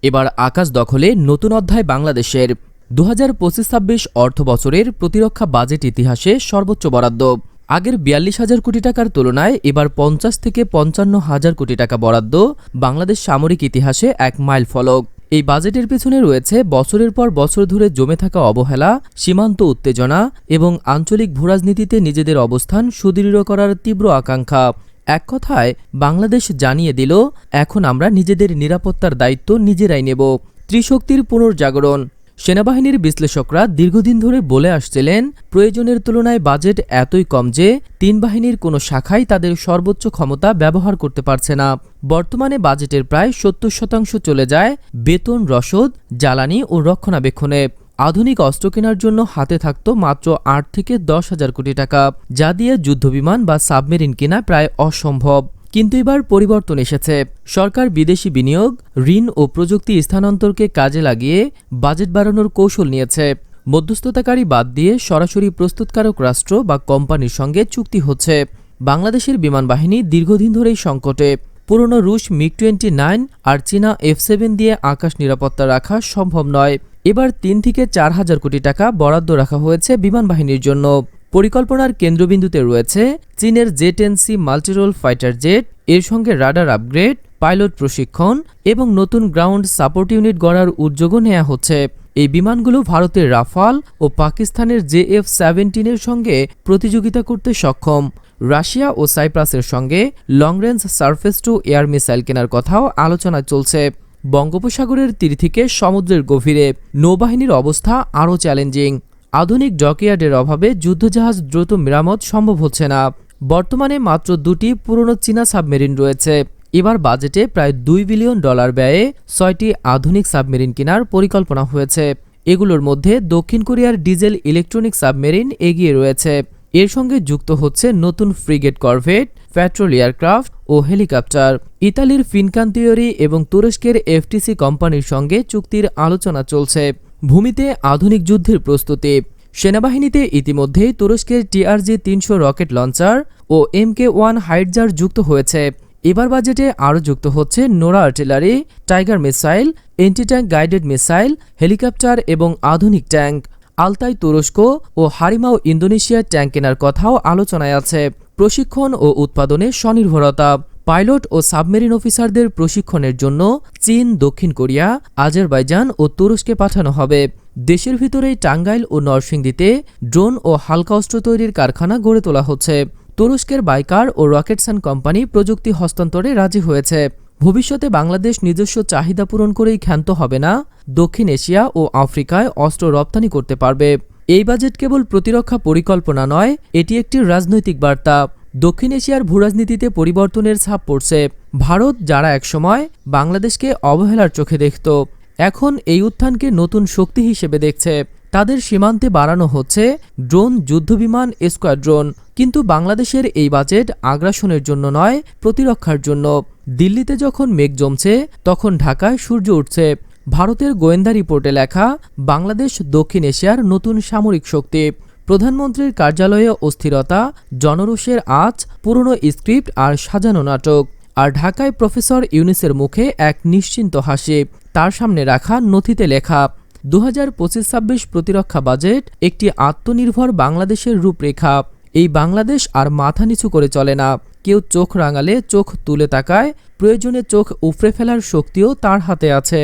এবার আকাশ দখলে নতুন অধ্যায় বাংলাদেশের। ২০২৫-২৬ অর্থ বছরের প্রতিরক্ষা বাজেট ইতিহাসে সর্বোচ্চ বরাদ্দ। আগের ৪২,০০০ কোটি টাকার তুলনায় এবার ৫০ থেকে ৫৫,০০০ কোটি টাকা বরাদ্দ বাংলাদেশ সামরিক ইতিহাসে এক মাইল ফলক। এই বাজেটের পেছনে রয়েছে বছরের পর বছর ধরে জমে থাকা অবহেলা, সীমান্ত উত্তেজনা এবং আঞ্চলিক ভূরাজনীতিতে নিজেদের অবস্থান সুদৃঢ় করার তীব্র আকাঙ্ক্ষা। এক কথায় বাংলাদেশ জানিয়ে দিল, এখন আমরা নিজেদের নিরাপত্তার দায়িত্ব নিজেরাই নেব। ত্রিশক্তির পুনর্জাগরণ। সেনাবাহিনীর বিশ্লেষকরা দীর্ঘদিন ধরে বলে আসছিলেন, প্রয়োজনের তুলনায় বাজেট এতই কম যে ৩ বাহিনীর কোনো শাখাই তাদের সর্বোচ্চ ক্ষমতা ব্যবহার করতে পারছে না। বর্তমানে বাজেটের প্রায় ৭০% চলে যায় বেতন, রসদ, জ্বালানি ও রক্ষণাবেক্ষণে। আধুনিক অস্ত্র কেনার জন্য হাতে থাকত মাত্র ৮ থেকে ১০,০০০ কোটি টাকা, যা দিয়ে যুদ্ধবিমান বা সাবমেরিন কেনা প্রায় অসম্ভব। কিন্তু এবার পরিবর্তন এসেছে। সরকার বিদেশি বিনিয়োগ, ঋণ ও প্রযুক্তি স্থানান্তরকে কাজে লাগিয়ে বাজেট বাড়ানোর কৌশল নিয়েছে। মধ্যস্থতাকারী বাদ দিয়ে সরাসরি প্রস্তুতকারক রাষ্ট্র বা কোম্পানির সঙ্গে চুক্তি হচ্ছে। বাংলাদেশের বিমান বাহিনী দীর্ঘদিন ধরেই সংকটে। পুরনো রুশ মিগ-29 আর চীনা F-7 দিয়ে আকাশ নিরাপত্তা রাখা সম্ভব নয়। এবার ৩ থেকে ৪,০০০ কোটি টাকা বরাদ্দ রাখা হয়েছে বিমান বাহিনীর জন্য। পরিকল্পনার কেন্দ্রবিন্দুতে রয়েছে চীনের J-10C মাল্টিরোল ফাইটার জেট, এর সঙ্গে রাডার আপগ্রেড, পাইলট প্রশিক্ষণ এবং নতুন গ্রাউন্ড সাপোর্ট ইউনিট গড়ার উদ্যোগও নেওয়া হচ্ছে। এই বিমানগুলো ভারতের রাফাল ও পাকিস্তানের JF-17 সঙ্গে প্রতিযোগিতা করতে সক্ষম। রাশিয়া ও সাইপ্রাসের সঙ্গে long range surface two air missile কেনার কথাও আলোচনা চলছে। বঙ্গোপসাগরের তীর থেকে সমুদ্রের গভীরে নৌবাহিনীর অবস্থা আরও চ্যালেঞ্জিং। আধুনিক ডকইয়ার্ডের অভাবে যুদ্ধজাহাজ দ্রুত মেরামত সম্ভব হচ্ছে না। বর্তমানে মাত্র 2টি পুরনো চীনা সাবমেরিন রয়েছে। এবার বাজেটে প্রায় $2 বিলিয়ন ব্যয়ে 6টি আধুনিক সাবমেরিন কেনার পরিকল্পনা হয়েছে। এগুলোর মধ্যে দক্ষিণ কোরিয়ার ডিজেল ইলেকট্রনিক সাবমেরিন এগিয়ে রয়েছে। এর সঙ্গে যুক্ত হচ্ছে নতুন ফ্রিগেট, করভেট, প্যাট্রোল এয়ারক্রাফট ও হেলিকপ্টার। ইতালির ফিনকান্তিওরি এবং তুরস্কের FTC কোম্পানির সঙ্গে চুক্তির আলোচনা চলছে। ভূমিতে আধুনিক যুদ্ধের প্রস্তুতি। সেনাবাহিনীতে ইতিমধ্যেই তুরস্কের TRJ-300 রকেট লঞ্চার ও MK-1 হাইডজার যুক্ত হয়েছে। এবার বাজেটে আরও যুক্ত হচ্ছে Nora artillery, tiger missile, anti tank guided missile, helicopter এবং আধুনিক ট্যাঙ্ক। আলতাই তুরস্ক ও হারিমাও ইন্দোনেশিয়ার ট্যাঙ্ক কেনার কথাও আলোচনায় আছে। প্রশিক্ষণ ও উৎপাদনে স্বনির্ভরতা। পাইলট ও সাবমেরিন অফিসারদের প্রশিক্ষণের জন্য চীন, দক্ষিণ কোরিয়া, আজারবাইজান ও তুরস্কে পাঠানো হবে। দেশের ভিতরেই টাঙ্গাইল ও নরসিংদীতে ড্রোন ও হালকা অস্ত্র তৈরির কারখানা গড়ে তোলা হচ্ছে। তুরস্কের বাইকার ও রকেটসান কোম্পানি প্রযুক্তি হস্তান্তরে রাজি হয়েছে। ভবিষ্যতে বাংলাদেশ নিজস্ব চাহিদা পূরণ করেই ক্ষান্ত হবে না, দক্ষিণ এশিয়া ও আফ্রিকায় অস্ত্র রপ্তানি করতে পারবে। এই বাজেট কেবল প্রতিরক্ষা পরিকল্পনা নয়, এটি একটি রাজনৈতিক বার্তা। দক্ষিণ এশিয়ার ভূরাজনীতিতে পরিবর্তনের ছাপ পড়ছে। ভারত, যারা একসময় বাংলাদেশকে অবহেলার চোখে দেখত, এখন এই উত্থানকে নতুন শক্তি হিসেবে দেখছে। তাদের সীমান্তে বাড়ানো হচ্ছে ড্রোন, যুদ্ধবিমান, স্কোয়াড্রন। কিন্তু বাংলাদেশের এই বাজেট আগ্রাসনের জন্য নয়, প্রতিরক্ষার জন্য। দিল্লিতে যখন মেঘ জমছে, তখন ঢাকায় সূর্য উঠছে। ভারতের গোয়েন্দা রিপোর্টে লেখা, বাংলাদেশ দক্ষিণ এশিয়ার নতুন সামরিক শক্তি। প্রধানমন্ত্রীর কার্যালয়ে অস্থিরতা, জনরোষের আঁচ, পুরনো স্ক্রিপ্ট আর সাজানো নাটক। আর ঢাকায় প্রফেসর ইউনূসের মুখে এক নিশ্চিন্ত হাসি। তার সামনে রাখা নথিতে লেখা, ২০২৫-২৬ প্রতিরক্ষা বাজেট একটি আত্মনির্ভর বাংলাদেশের রূপরেখা। এই বাংলাদেশ আর মাথা নিচু করে চলে না। কেউ চোখ রাঙালে চোখ তুলে তাকায়, প্রয়োজনে চোখ উপড়ে ফেলার শক্তিও তার হাতে আছে।